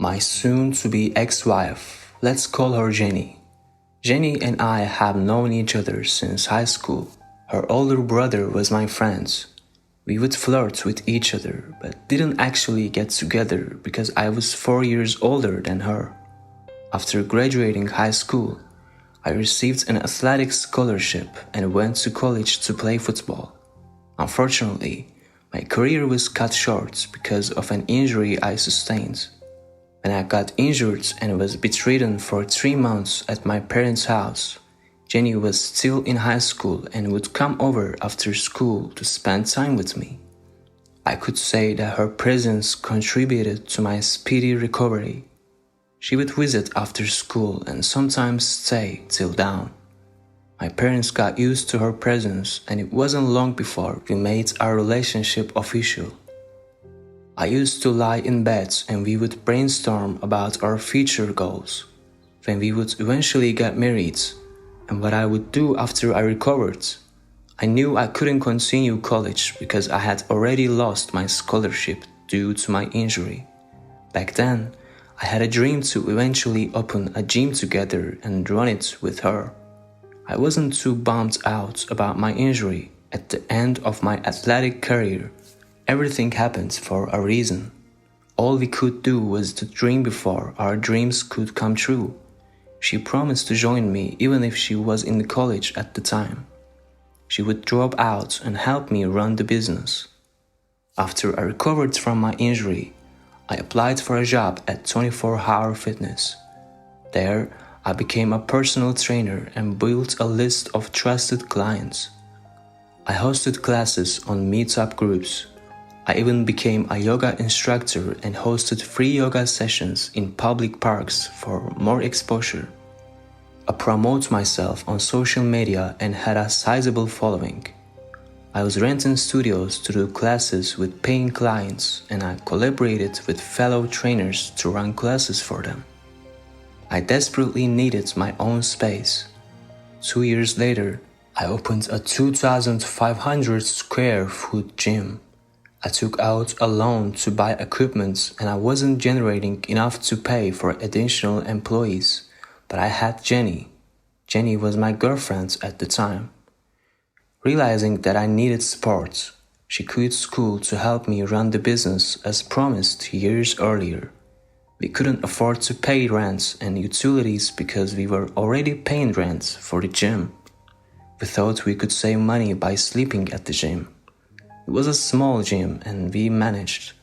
My soon-to-be ex-wife, let's call her Jenny. Jenny and I have known each other since high school. Her older brother was my friend. We would flirt with each other, but didn't actually get together because I was 4 years older than her. After graduating high school, I received an athletic scholarship and went to college to play football. Unfortunately, my career was cut short because of an injury I sustained. When I got injured and was bedridden for 3 months at my parents' house, Jenny was still in high school and would come over after school to spend time with me. I could say that her presence contributed to my speedy recovery. She would visit after school and sometimes stay till dawn. My parents got used to her presence, and it wasn't long before we made our relationship official. I used to lie in bed and we would brainstorm about our future goals, when we would eventually get married, and what I would do after I recovered. I knew I couldn't continue college because I had already lost my scholarship due to my injury. Back then, I had a dream to eventually open a gym together and run it with her. I wasn't too bummed out about my injury at the end of my athletic career. Everything happened for a reason. All we could do was to dream before our dreams could come true. She promised to join me even if she was in college at the time. She would drop out and help me run the business. After I recovered from my injury, I applied for a job at 24 Hour Fitness. There, I became a personal trainer and built a list of trusted clients. I hosted classes on meetup groups. I even became a yoga instructor and hosted free yoga sessions in public parks for more exposure. I promoted myself on social media and had a sizable following. I was renting studios to do classes with paying clients, and I collaborated with fellow trainers to run classes for them. I desperately needed my own space. 2 years later, I opened a 2,500 square foot gym. I took out a loan to buy equipment and I wasn't generating enough to pay for additional employees, but I had Jenny. Jenny was my girlfriend at the time. Realizing that I needed support, she quit school to help me run the business as promised years earlier. We couldn't afford to pay rent and utilities because we were already paying rent for the gym. We thought we could save money by sleeping at the gym. It was a small gym and we managed.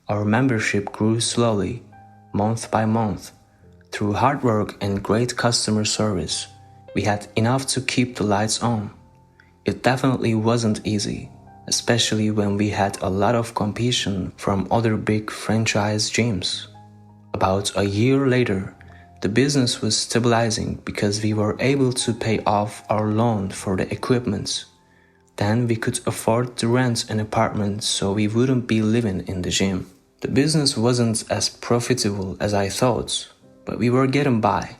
Our membership grew slowly, month by month. Through hard work and great customer service, we had enough to keep the lights on. It definitely wasn't easy, especially when we had a lot of competition from other big franchise gyms. About a year later, the business was stabilizing because we were able to pay off our loan for the equipment. Then we could afford to rent an apartment so we wouldn't be living in the gym. The business wasn't as profitable as I thought, but we were getting by.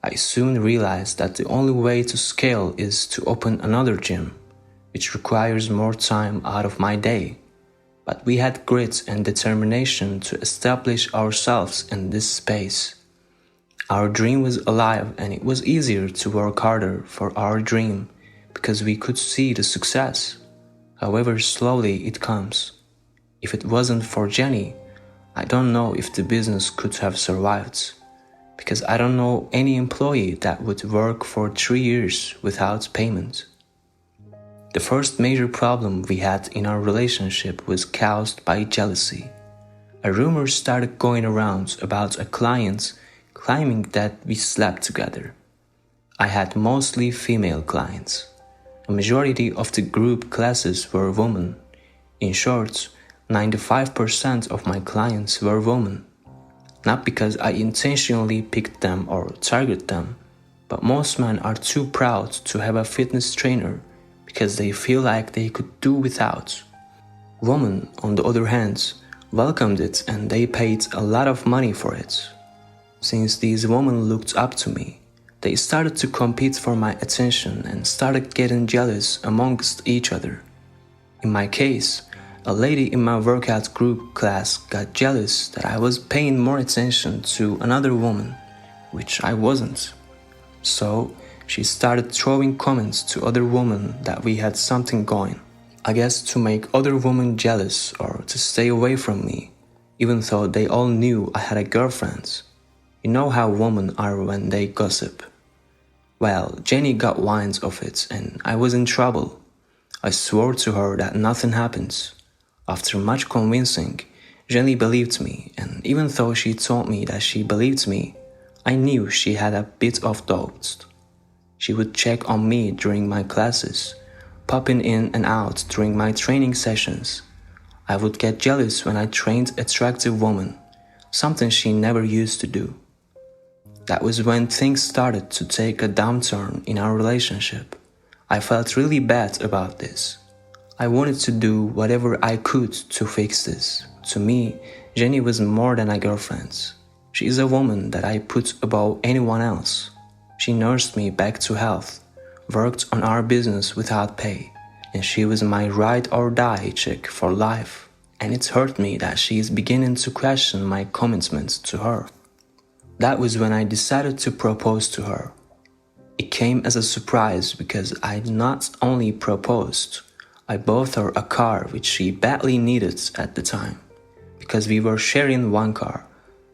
I soon realized that the only way to scale is to open another gym, which requires more time out of my day. But we had grit and determination to establish ourselves in this space. Our dream was alive and it was easier to work harder for our dream because we could see the success. However slowly it comes. If it wasn't for Jenny, I don't know if the business could have survived, because I don't know any employee that would work for 3 years without payment. The first major problem we had in our relationship was caused by jealousy. A rumor started going around about a client claiming that we slept together. I had mostly female clients. A majority of the group classes were women. In short, 95% of my clients were women. Not because I intentionally picked them or targeted them, but most men are too proud to have a fitness trainer because they feel like they could do without. Women, on the other hand, welcomed it and they paid a lot of money for it. Since these women looked up to me, they started to compete for my attention and started getting jealous amongst each other. In my case, A lady in my workout group class got jealous that I was paying more attention to another woman, which I wasn't. So she started throwing comments to other women that we had something going. I guess to make other women jealous or to stay away from me, even though they all knew I had a girlfriend. You know how women are when they gossip. Well, Jenny got wind of it and I was in trouble. I swore to her that nothing happened. After much convincing, Jenny believed me, and even though she told me that she believed me, I knew she had a bit of doubt. She would check on me during my classes, popping in and out during my training sessions. I would get jealous when I trained attractive women, something she never used to do. That was when things started to take a downturn in our relationship. I felt really bad about this. I wanted to do whatever I could to fix this. To me, Jenny was more than a girlfriend. She is a woman that I put above anyone else. She nursed me back to health, worked on our business without pay, and she was my ride or die chick for life. And it hurt me that she is beginning to question my commitment to her. That was when I decided to propose to her. It came as a surprise because I not only proposed, I bought her a car which she badly needed at the time. Because we were sharing one car,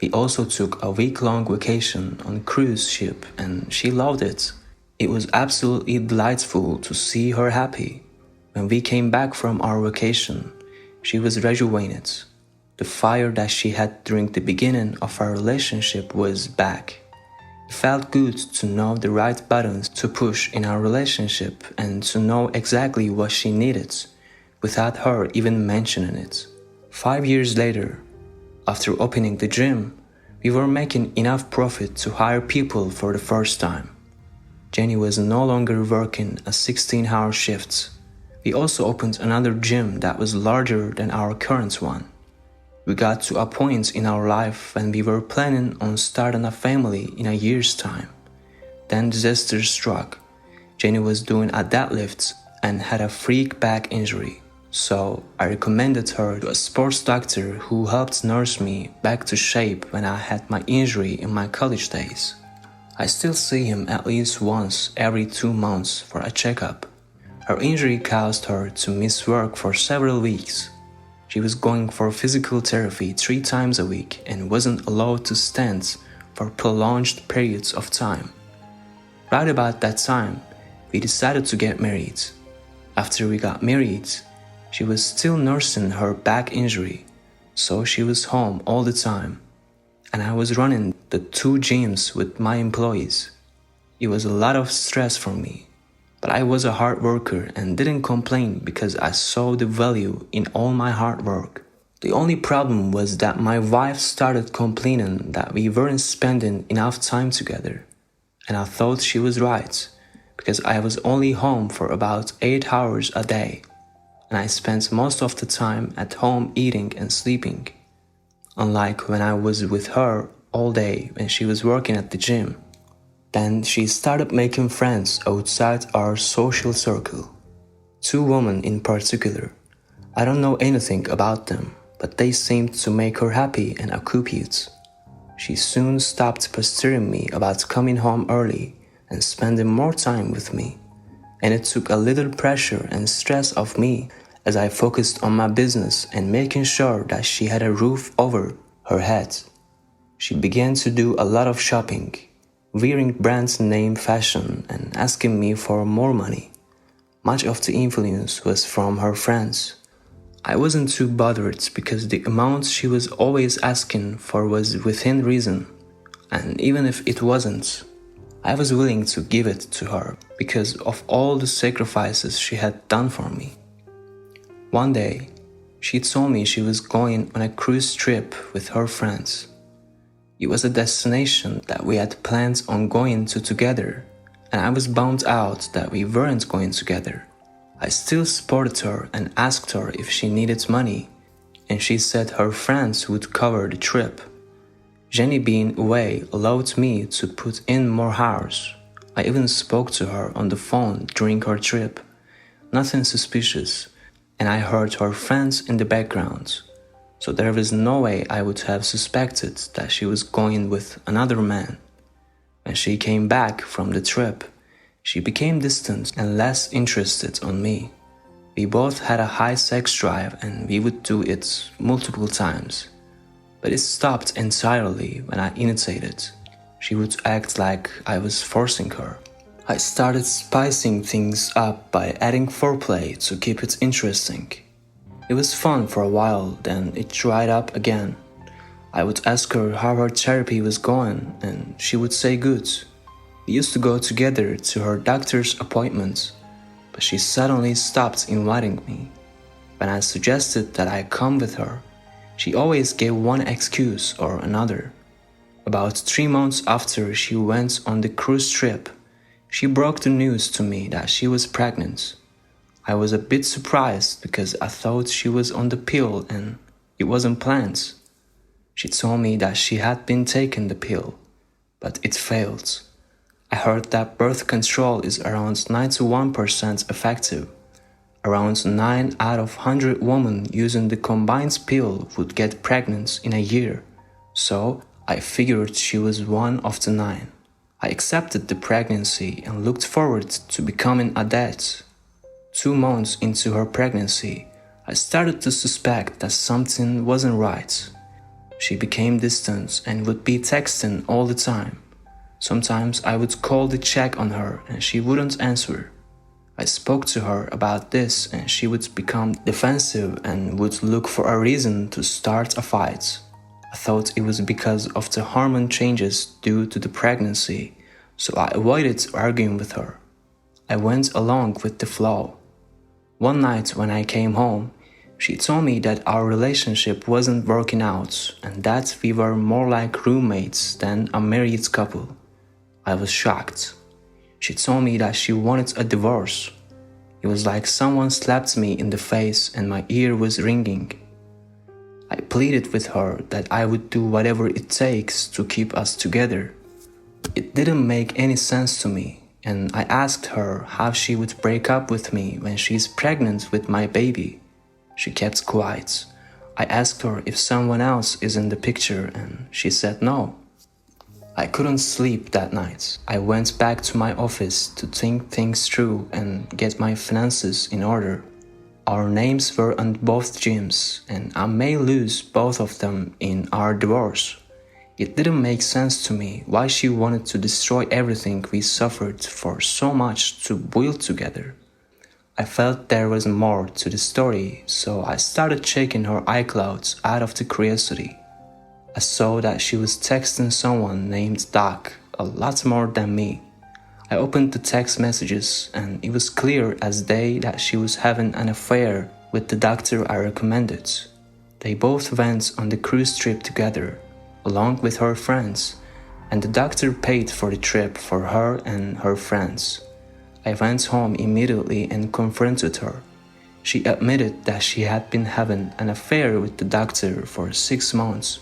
we also took a week-long vacation on a cruise ship and she loved it. It was absolutely delightful to see her happy. When we came back from our vacation, she was rejuvenated. The fire that she had during the beginning of our relationship was back. It felt good to know the right buttons to push in our relationship and to know exactly what she needed, without her even mentioning it. 5 years later, after opening the gym, we were making enough profit to hire people for the first time. Jenny was no longer working a 16-hour shift. We also opened another gym that was larger than our current one. We got to a point in our life when we were planning on starting a family in a year's time. Then disaster struck. Jenny was doing a deadlift and had a freak back injury. So I recommended her to a sports doctor who helped nurse me back to shape when I had my injury in my college days. I still see him at least once every 2 months for a checkup. Her injury caused her to miss work for several weeks. She was going for physical therapy 3 times a week and wasn't allowed to stand for prolonged periods of time. Right about that time, we decided to get married. After we got married, she was still nursing her back injury, so she was home all the time, and I was running the 2 gyms with my employees. It was a lot of stress for me, but I was a hard worker and didn't complain because I saw the value in all my hard work. The only problem was that my wife started complaining that we weren't spending enough time together, and I thought she was right, because I was only home for about 8 hours a day. And I spent most of the time at home eating and sleeping, unlike when I was with her all day when she was working at the gym. Then she started making friends outside our social circle. 2 women in particular. I don't know anything about them, but they seemed to make her happy and occupied. She soon stopped pestering me about coming home early and spending more time with me, and it took a little pressure and stress off me as I focused on my business and making sure that she had a roof over her head. She began to do a lot of shopping, wearing brand name fashion and asking me for more money. Much of the influence was from her friends. I wasn't too bothered because the amount she was always asking for was within reason, and even if it wasn't, I was willing to give it to her because of all the sacrifices she had done for me. One day, she told me she was going on a cruise trip with her friends. It was a destination that we had planned on going to together, and I was bummed out that we weren't going together. I still supported her and asked her if she needed money, and she said her friends would cover the trip. Jenny being away allowed me to put in more hours. I even spoke to her on the phone during her trip. Nothing suspicious, and I heard her friends in the background, so there was no way I would have suspected that she was going with another man. When she came back from the trip, she became distant and less interested on me. We both had a high sex drive and we would do it multiple times. But it stopped entirely when I initiated. She would act like I was forcing her. I started spicing things up by adding foreplay to keep it interesting. It was fun for a while, then it dried up again. I would ask her how her therapy was going and she would say good. We used to go together to her doctor's appointments, but she suddenly stopped inviting me. When I suggested that I come with her, she always gave one excuse or another. About 3 months after she went on the cruise trip, she broke the news to me that she was pregnant. I was a bit surprised because I thought she was on the pill and it wasn't planned. She told me that she had been taking the pill, but it failed. I heard that birth control is around 91% effective. Around 9 out of 100 women using the combined pill would get pregnant in a year, so I figured she was one of the 9. I accepted the pregnancy and looked forward to becoming a dad. 2 months into her pregnancy, I started to suspect that something wasn't right. She became distant and would be texting all the time. Sometimes I would call to check on her and she wouldn't answer. I spoke to her about this and she would become defensive and would look for a reason to start a fight. I thought it was because of the hormone changes due to the pregnancy, so I avoided arguing with her. I went along with the flow. One night when I came home, she told me that our relationship wasn't working out and that we were more like roommates than a married couple. I was shocked. She told me that she wanted a divorce. It was like someone slapped me in the face and my ear was ringing. I pleaded with her that I would do whatever it takes to keep us together. It didn't make any sense to me, and I asked her how she would break up with me when she's pregnant with my baby. She kept quiet. I asked her if someone else is in the picture and she said no. I couldn't sleep that night. I went back to my office to think things through and get my finances in order. Our names were on both gyms and I may lose both of them in our divorce. It didn't make sense to me why she wanted to destroy everything we suffered for so much to build together. I felt there was more to the story, so I started checking her iCloud out of the curiosity. I saw that she was texting someone named Doc a lot more than me. I opened the text messages and it was clear as day that she was having an affair with the doctor I recommended. They both went on the cruise trip together, along with her friends, and the doctor paid for the trip for her and her friends. I went home immediately and confronted her. She admitted that she had been having an affair with the doctor for 6 months.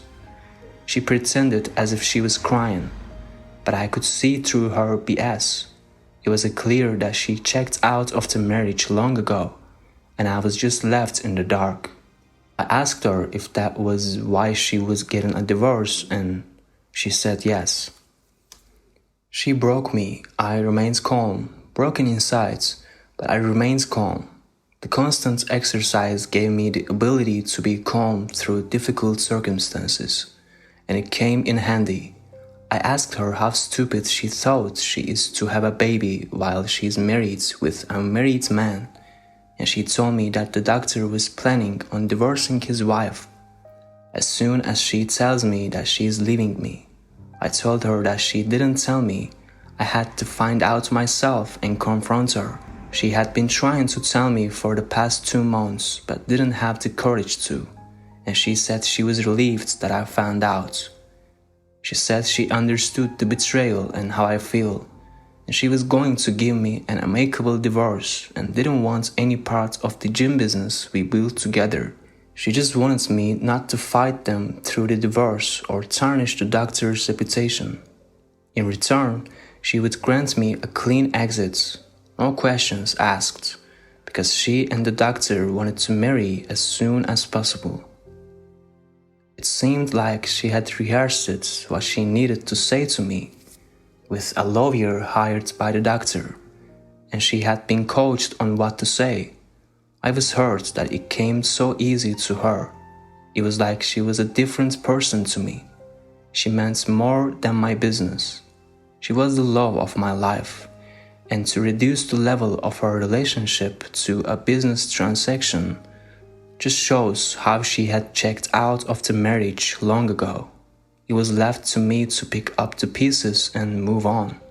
She pretended as if she was crying, but I could see through her BS. It was clear that she checked out of the marriage long ago, and I was just left in the dark. I asked her if that was why she was getting a divorce, and she said yes. She broke me. I remained calm, broken inside, but I remained calm. The constant exercise gave me the ability to be calm through difficult circumstances, and it came in handy. I asked her how stupid she thought she is to have a baby while she is married with a married man, and she told me that the doctor was planning on divorcing his wife. As soon as she tells me that she is leaving me, I told her that she didn't tell me. I had to find out myself and confront her. She had been trying to tell me for the past 2 months but didn't have the courage to, and she said she was relieved that I found out. She said she understood the betrayal and how I feel, and she was going to give me an amicable divorce and didn't want any part of the gym business we built together. She just wanted me not to fight them through the divorce or tarnish the doctor's reputation. In return, she would grant me a clean exit, no questions asked, because she and the doctor wanted to marry as soon as possible. It seemed like she had rehearsed what she needed to say to me with a lawyer hired by the doctor, and she had been coached on what to say. I was hurt that it came so easy to her. It was like she was a different person to me. She meant more than my business. She was the love of my life, and to reduce the level of our relationship to a business transaction just shows how she had checked out of the marriage long ago. It was left to me to pick up the pieces and move on.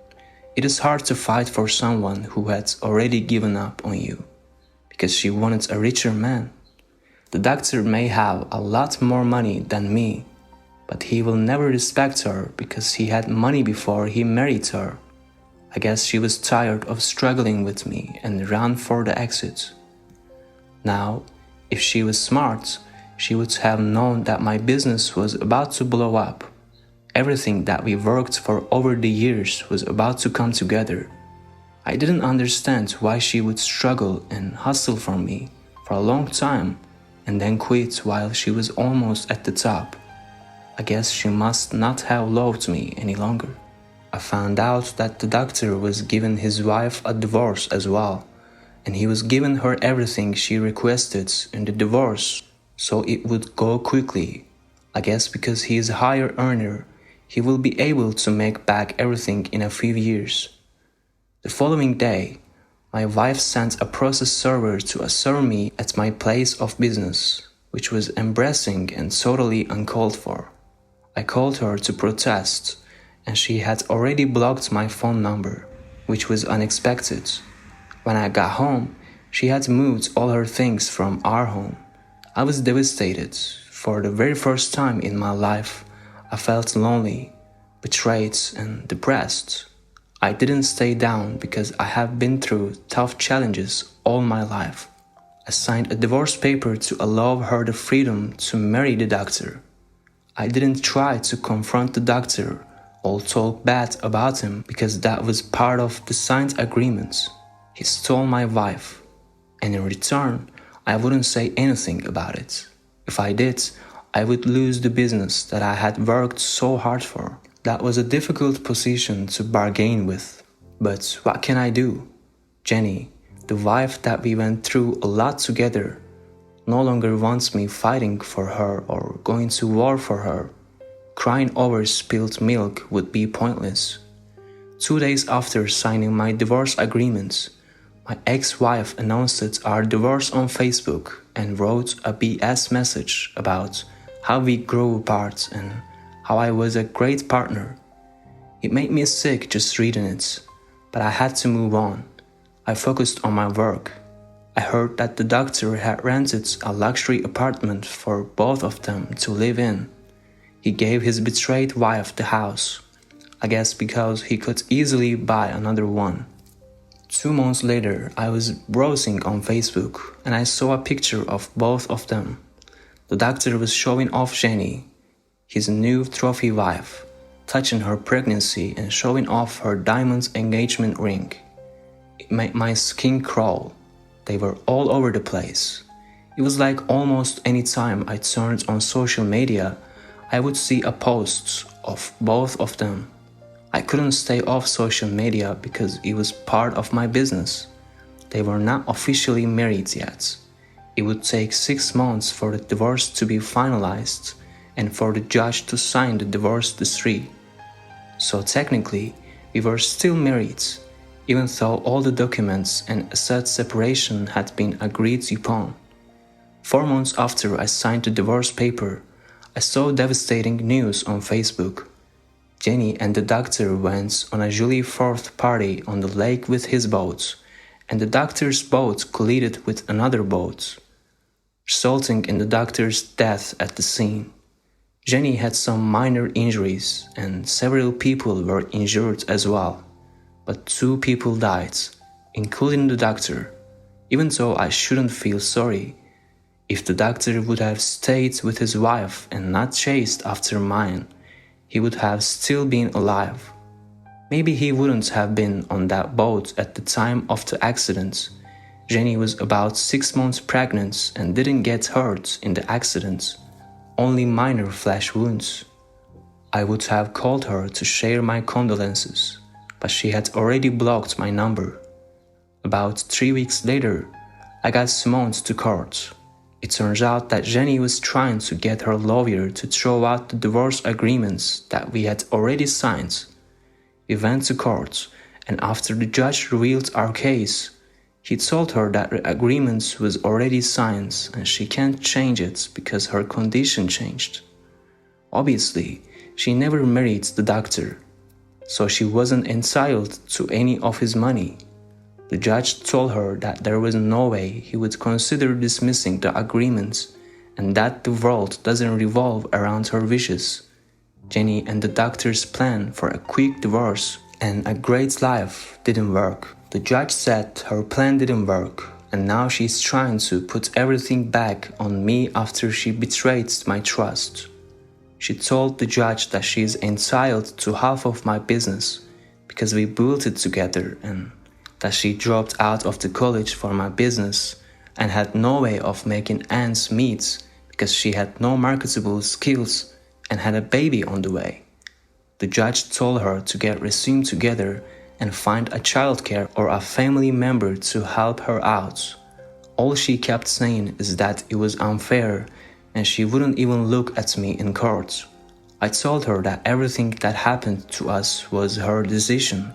It is hard to fight for someone who had already given up on you because she wanted a richer man. The doctor may have a lot more money than me, but he will never respect her because he had money before he married her. I guess she was tired of struggling with me and ran for the exit. Now, if she was smart, she would have known that my business was about to blow up. Everything that we worked for over the years was about to come together. I didn't understand why she would struggle and hustle for me for a long time and then quit while she was almost at the top. I guess she must not have loved me any longer. I found out that the doctor was giving his wife a divorce as well, and he was giving her everything she requested in the divorce so it would go quickly. I guess because he is a higher earner, he will be able to make back everything in a few years. The following day, my wife sent a process server to serve me at my place of business, which was embarrassing and totally uncalled for. I called her to protest, and she had already blocked my phone number, which was unexpected. When I got home, she had moved all her things from our home. I was devastated. For the very first time in my life, I felt lonely, betrayed, and depressed. I didn't stay down because I have been through tough challenges all my life. I signed a divorce paper to allow her the freedom to marry the doctor. I didn't try to confront the doctor or talk bad about him because that was part of the signed agreements. He stole my wife, and in return, I wouldn't say anything about it. If I did, I would lose the business that I had worked so hard for. That was a difficult position to bargain with. But what can I do? Jenny, the wife that we went through a lot together, no longer wants me fighting for her or going to war for her. Crying over spilled milk would be pointless. 2 days after signing my divorce agreement, my ex-wife announced our divorce on Facebook and wrote a BS message about how we grew apart and how I was a great partner. It made me sick just reading it, but I had to move on. I focused on my work. I heard that the doctor had rented a luxury apartment for both of them to live in. He gave his betrayed wife the house, I guess because he could easily buy another one. 2 months later, I was browsing on Facebook and I saw a picture of both of them. The doctor was showing off Jenny, his new trophy wife, touching her pregnancy and showing off her diamond engagement ring. It made my skin crawl. They were all over the place. It was like almost any time I turned on social media, I would see a post of both of them. I couldn't stay off social media because it was part of my business. They were not officially married yet. It would take 6 months for the divorce to be finalized and for the judge to sign the divorce decree. So technically, we were still married, even though all the documents and asset separation had been agreed upon. 4 months after I signed the divorce paper, I saw devastating news on Facebook. Jenny and the doctor went on a July 4th party on the lake with his boat, and the doctor's boat collided with another boat, resulting in the doctor's death at the scene. Jenny had some minor injuries, and several people were injured as well, but 2 people died, including the doctor. Even though I shouldn't feel sorry, if the doctor would have stayed with his wife and not chased after mine, he would have still been alive. Maybe he wouldn't have been on that boat at the time of the accident. Jenny was about 6 months pregnant and didn't get hurt in the accident, only minor flesh wounds. I would have called her to share my condolences, but she had already blocked my number. About 3 weeks later, I got summoned to court. It turns out that Jenny was trying to get her lawyer to throw out the divorce agreements that we had already signed. We went to court, and after the judge revealed our case, he told her that the agreement was already signed and she can't change it because her condition changed. Obviously, she never married the doctor, so she wasn't entitled to any of his money. The judge told her that there was no way he would consider dismissing the agreement and that the world doesn't revolve around her wishes. Jenny and the doctor's plan for a quick divorce and a great life didn't work. The judge said her plan didn't work, and now she's trying to put everything back on me after she betrayed my trust. She told the judge that she is entitled to half of my business because we built it together, and that she dropped out of the college for my business and had no way of making ends meet because she had no marketable skills and had a baby on the way. The judge told her to get resume together and find a childcare or a family member to help her out. All she kept saying is that it was unfair and she wouldn't even look at me in court. I told her that everything that happened to us was her decision,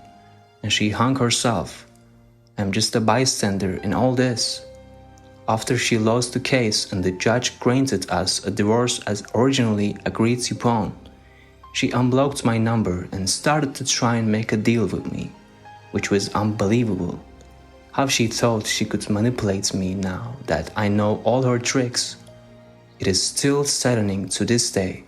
and she hung herself. I'm just a bystander in all this. After she lost the case and the judge granted us a divorce as originally agreed upon, she unblocked my number and started to try and make a deal with me, which was unbelievable. How she thought she could manipulate me now that I know all her tricks. It is still saddening to this day,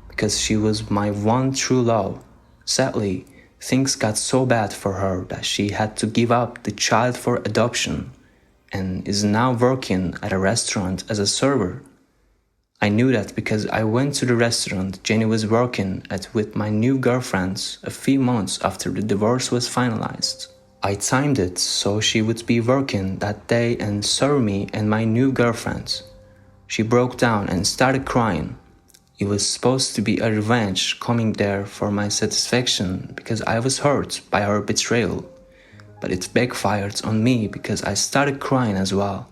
because she was my one true love. Sadly, things got so bad for her that she had to give up the child for adoption and is now working at a restaurant as a server. I knew that because I went to the restaurant Jenny was working at with my new girlfriends a few months after the divorce was finalized. I timed it so she would be working that day and serve me and my new girlfriends. She broke down and started crying. It was supposed to be a revenge coming there for my satisfaction because I was hurt by her betrayal. But it backfired on me because I started crying as well.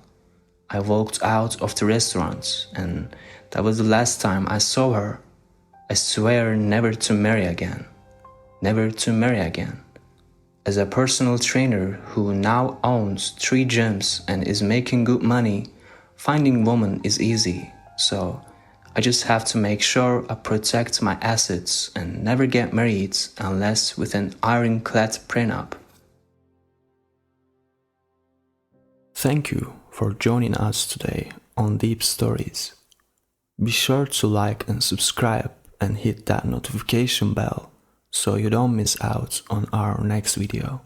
I walked out of the restaurant and that was the last time I saw her. I swear never to marry again. Never to marry again. As a personal trainer who now owns 3 gyms and is making good money, finding women is easy. So I just have to make sure I protect my assets and never get married unless with an ironclad prenup. Thank you for joining us today on Deep Stories. Be sure to like and subscribe and hit that notification bell so you don't miss out on our next video.